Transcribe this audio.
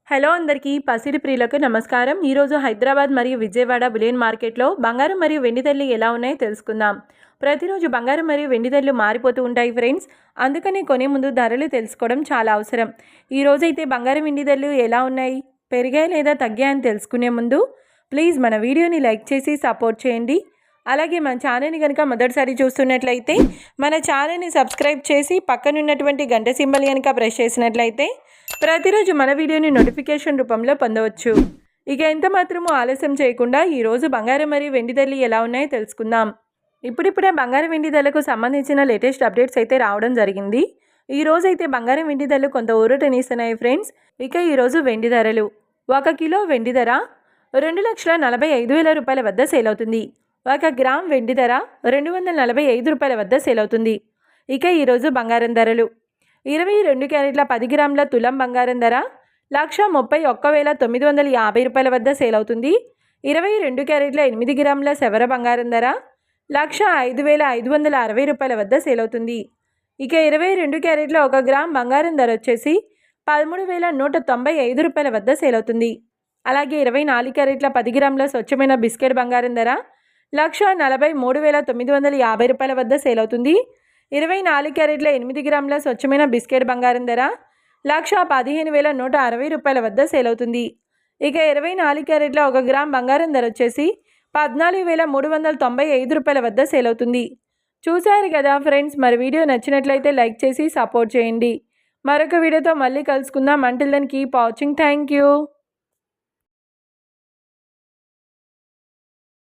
Hello అందరికీ పసిడి ప్రియులకు నమస్కారం. ఈరోజు హైదరాబాద్ మరియు విజయవాడ బులియన్ మార్కెట్లో బంగారం మరియు వెండి ధరలు ఎలా ఉన్నాయో తెలుసుకుందాం. ప్రతిరోజు బంగారం మరియు వెండి ధరలు మారిపోతూ ఉంటాయి ఫ్రెండ్స్. అందుకని కొనే ముందు ధరలు తెలుసుకోవడం చాలా అవసరం. ఈరోజైతే బంగారం వెండి ధరలు ఎలా ఉన్నాయి, పెరిగాయి లేదా తగ్గాయని తెలుసుకునే ముందు ప్లీజ్ మన వీడియోని లైక్ చేసి సపోర్ట్ చేయండి. అలాగే మన ఛానల్ని కనుక మొదటిసారి చూస్తున్నట్లయితే మన ఛానల్ని సబ్స్క్రైబ్ చేసి పక్కనున్నటువంటి గంట సింబల్ కనుక ప్రెస్ చేసినట్లయితే ప్రతిరోజు మన వీడియోని నోటిఫికేషన్ రూపంలో పొందవచ్చు. ఇక ఎంత మాత్రమూ ఆలస్యం చేయకుండా ఈరోజు బంగారం మరియు వెండి ధరలు ఎలా ఉన్నాయో తెలుసుకుందాం. ఇప్పుడిప్పుడే బంగారం వెండి ధరలకు సంబంధించిన లేటెస్ట్ అప్డేట్స్ అయితే రావడం జరిగింది. ఈరోజు అయితే బంగారం వెండి ధరలు కొంత ఊరటనిస్తున్నాయి ఫ్రెండ్స్. ఇక ఈరోజు వెండి ధరలు 1 కిలో వెండి ధర 2,45,000 రూపాయల వద్ద సేల్ అవుతుంది. 1 గ్రామ్ వెండి ధర 245 రూపాయల వద్ద సేల్ అవుతుంది. ఇక ఈరోజు బంగారం ధరలు 22 క్యారెట్ల 10 గ్రాముల తులం బంగారం ధర 1,31,950 రూపాయల వద్ద సేల్ అవుతుంది. 22 క్యారెట్ల 8 గ్రాముల సెవర బంగారం ధర 1,05,560 రూపాయల వద్ద సేల్ అవుతుంది. ఇక 22 క్యారెట్ల 1 గ్రామ్ బంగారం ధర వచ్చేసి 13,195 రూపాయల వద్ద సేల్ అవుతుంది. అలాగే 24 క్యారెట్ల 10 గ్రాముల స్వచ్ఛమైన బిస్కెట్ బంగారం ధర 1,43,950 రూపాయల వద్ద సేల్ అవుతుంది. 24 క్యారెట్ల 8 గ్రాముల స్వచ్ఛమైన బిస్కెట్ బంగారం ధర 1,15,160 రూపాయల వద్ద సేల్ అవుతుంది. ఇక 24 క్యారెట్ల 1 గ్రామ్ బంగారం ధర వచ్చేసి 14,395 రూపాయల వద్ద సేల్ అవుతుంది. చూశారు కదా ఫ్రెండ్స్, మరి వీడియో నచ్చినట్లయితే లైక్ చేసి సపోర్ట్ చేయండి. మరొక వీడియోతో మళ్ళీ కలుసుకుందాం. Until then keep watching. Thank you.